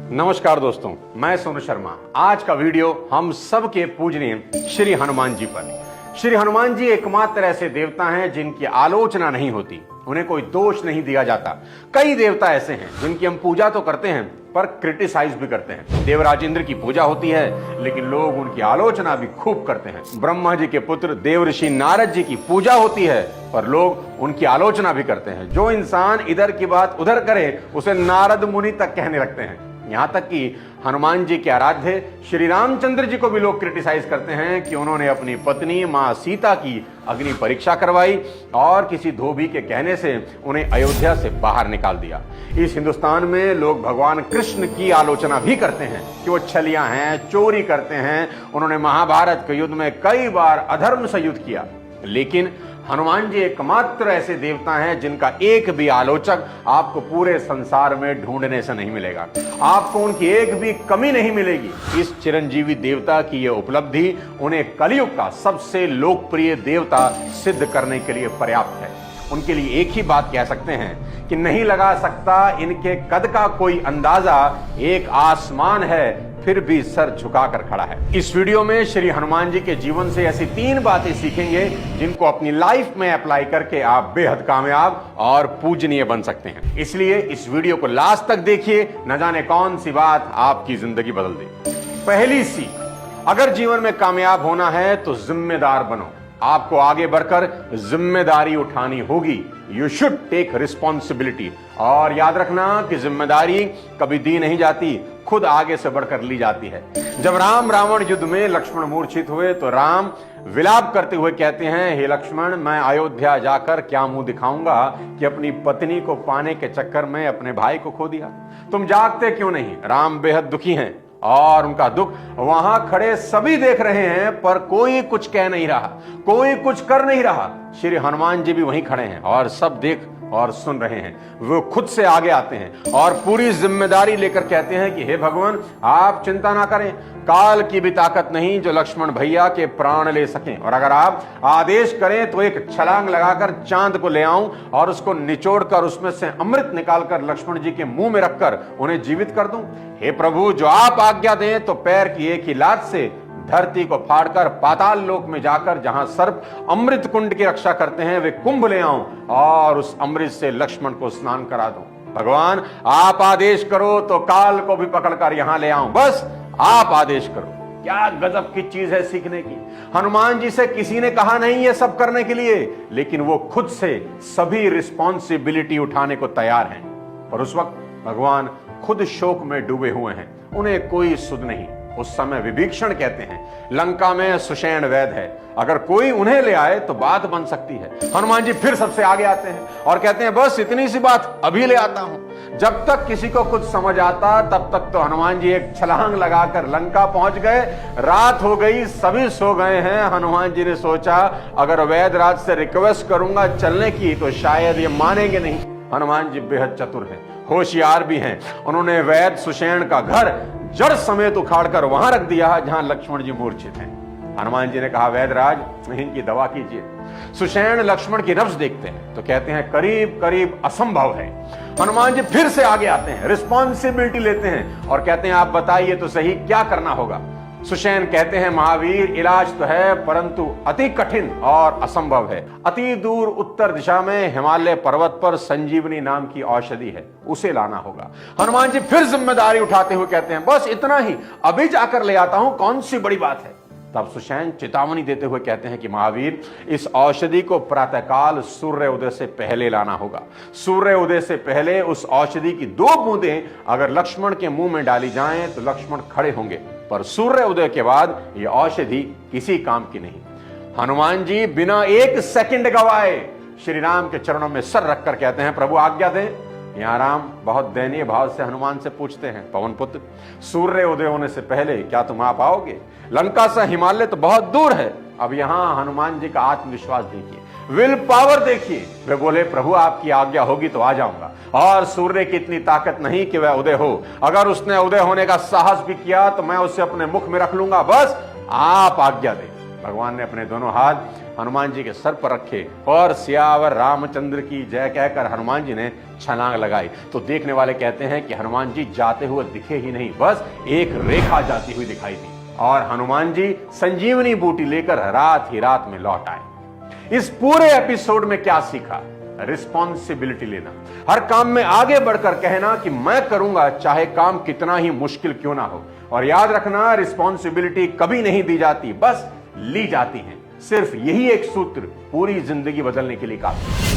नमस्कार दोस्तों, मैं सोनू शर्मा। आज का वीडियो हम सबके पूजनीय श्री हनुमान जी पर। श्री हनुमान जी एकमात्र ऐसे देवता हैं जिनकी आलोचना नहीं होती, उन्हें कोई दोष नहीं दिया जाता। कई देवता ऐसे हैं जिनकी हम पूजा तो करते हैं पर क्रिटिसाइज भी करते हैं। देवराज इंद्र की पूजा होती है लेकिन लोग उनकी आलोचना भी खूब करते हैं। ब्रह्मा जी के पुत्र देवर्षि नारद जी की पूजा होती है पर लोग उनकी आलोचना भी करते हैं। जो इंसान इधर की बात उधर करे उसे नारद मुनि तक कहने लगते हैं। यहां तक कि हनुमान जी के आराध्य श्री रामचंद्र जी को भी लोग क्रिटिसाइज करते हैं कि उन्होंने अपनी पत्नी मां सीता की अग्नि परीक्षा करवाई और किसी धोबी के कहने से उन्हें अयोध्या से बाहर निकाल दिया। इस हिंदुस्तान में लोग भगवान कृष्ण की आलोचना भी करते हैं कि वो छलियां हैं, चोरी करते हैं। उन्होंने महाभारत के युद्ध में कई बार अधर्म से युद्ध किया, लेकिन हनुमान जी एकमात्र ऐसे देवता हैं जिनका एक भी आलोचक आपको पूरे संसार में ढूंढने से नहीं मिलेगा। आपको उनकी एक भी कमी नहीं मिलेगी। इस चिरंजीवी देवता की यह उपलब्धि उन्हें कलयुग का सबसे लोकप्रिय देवता सिद्ध करने के लिए पर्याप्त है। उनके लिए एक ही बात कह सकते हैं कि नहीं लगा सकता इनके कद का कोई अंदाजा, एक आसमान है फिर भी सर झुकाकर खड़ा है। इस वीडियो में श्री हनुमान जी के जीवन से ऐसी 3 बातें सीखेंगे जिनको अपनी लाइफ में अप्लाई करके आप बेहद कामयाब और पूजनीय बन सकते हैं। इसलिए इस वीडियो को लास्ट तक देखिए, न जाने कौन सी बात आपकी जिंदगी बदल दे। पहली सीख, अगर जीवन में कामयाब होना है तो जिम्मेदार बनो। आपको आगे बढ़कर जिम्मेदारी उठानी होगी। You should take responsibility. और याद रखना कि जिम्मेदारी कभी दी नहीं जाती, खुद आगे से बढ़कर ली जाती है। जब राम रावण युद्ध में लक्ष्मण मूर्छित हुए तो राम विलाप करते हुए कहते हैं, हे लक्ष्मण, मैं अयोध्या जाकर क्या मुंह दिखाऊंगा कि अपनी पत्नी को पाने के चक्कर में अपने भाई को खो दिया। तुम जागते क्यों नहीं? राम बेहद दुखी हैं और उनका दुख वहां खड़े सभी देख रहे हैं पर कोई कुछ कह नहीं रहा, कोई कुछ कर नहीं रहा। श्री हनुमान जी भी वहीं खड़े हैं और सब देख और सुन रहे हैं। वो खुद से आगे आते हैं और पूरी जिम्मेदारी लेकर कहते हैं कि हे भगवान, आप चिंता ना करें, काल की भी ताकत नहीं जो लक्ष्मण भैया के प्राण ले सकें। और अगर आप आदेश करें तो एक छलांग लगाकर चांद को ले आऊं और उसको निचोड़कर उसमें से अमृत निकालकर लक्ष्मण जी के मुंह में रखकर उन्हें जीवित कर दूं। हे प्रभु, जो आप आज्ञा दें तो पैर की एक ही लात से धरती को फाड़कर पाताल लोक में जाकर जहां सर्प अमृत कुंड की रक्षा करते हैं वे कुंभ ले आऊं और उस अमृत से लक्ष्मण को स्नान करा दूं। भगवान, आप आदेश करो तो काल को भी पकड़कर यहां ले आऊं, बस आप आदेश करो। क्या गजब की चीज है सीखने की। हनुमान जी से किसी ने कहा नहीं ये सब करने के लिए, लेकिन वो खुद से सभी रिस्पॉन्सिबिलिटी उठाने को तैयार हैं। और उस वक्त भगवान खुद शोक में डूबे हुए हैं, उन्हें कोई सुध नहीं। उस समय विभीषण कहते हैं, लंका में सुषेण वैद है, अगर कोई उन्हें ले आए तो बात बन सकती है। हनुमान जी फिर सबसे आगे आते हैं और कहते हैं, बस इतनी सी बात, अभी ले आता हूं। जब तक किसी को कुछ समझ आता तब तक तो हनुमान जी एक छलांग लगाकर लंका पहुंच गए। रात हो गई, सभी सो गए हैं। हनुमान जी ने सोचा अगर वैदराज से रिक्वेस्ट करूंगा चलने की तो शायद ये मानेंगे नहीं। हनुमान जी बेहद चतुर हैं, होशियार भी हैं। उन्होंने वैद सुषेण का घर जड़ समेत उखाड़कर वहां रख दिया जहां लक्ष्मण जी मूर्छित हैं। हनुमान जी ने कहा, वैदराज, इनकी दवा कीजिए। सुषेण लक्ष्मण की नब्ज देखते हैं तो कहते हैं करीब करीब असंभव है। हनुमान जी फिर से आगे आते हैं, रिस्पॉन्सिबिलिटी लेते हैं और कहते हैं, आप बताइए तो सही क्या करना होगा। सुषेण कहते हैं, महावीर, इलाज तो है परंतु अति कठिन और असंभव है। अति दूर उत्तर दिशा में हिमालय पर्वत पर संजीवनी नाम की औषधि है, उसे लाना होगा। हनुमान जी फिर जिम्मेदारी उठाते हुए कहते हैं, बस इतना ही, अभी जाकर ले आता हूं, कौन सी बड़ी बात है। तब सुषेण चेतावनी देते हुए कहते हैं कि महावीर, इस औषधि को प्रातःकाल सूर्य उदय से पहले लाना होगा। सूर्य उदय से पहले उस औषधि की 2 बूंदें अगर लक्ष्मण के मुंह में डाली जाएं तो लक्ष्मण खड़े होंगे, पर सूर्य उदय के बाद यह औषधि किसी काम की नहीं। हनुमान जी बिना 1 सेकंड गवाए श्री राम के चरणों में सर रखकर कहते हैं, प्रभु आज्ञा दें। यहाँ राम बहुत दयनीय भाव से हनुमान से पूछते हैं, पवन पुत्र, सूर्य उदय होने से पहले क्या तुम आ पाओगे? लंका से हिमालय तो बहुत दूर है। अब यहाँ हनुमान जी का आत्मविश्वास देखिए, विल पावर देखिए। वे बोले, प्रभु आपकी आज्ञा होगी तो आ जाऊंगा। और सूर्य की इतनी ताकत नहीं कि वह उदय हो, अगर उसने उदय होने का साहस भी किया तो मैं उसे अपने मुख में रख लूंगा, बस आप आज्ञा दें। भगवान ने अपने दोनों हाथ हनुमान जी के सर पर रखे और सियावर रामचंद्र की जय कहकर हनुमान जी ने छलांग लगाई। तो देखने वाले कहते हैं कि हनुमान जी जाते हुए दिखे ही नहीं, बस एक रेखा जाती हुई दिखाई दी और हनुमान जी संजीवनी बूटी लेकर रात ही रात में लौट आए। इस पूरे एपिसोड में क्या सीखा? रिस्पॉन्सिबिलिटी लेना, हर काम में आगे बढ़कर कहना कि मैं करूंगा, चाहे काम कितना ही मुश्किल क्यों ना हो। और याद रखना, रिस्पॉन्सिबिलिटी कभी नहीं दी जाती, बस ली जाती है। सिर्फ यही एक सूत्र पूरी जिंदगी बदलने के लिए काफी।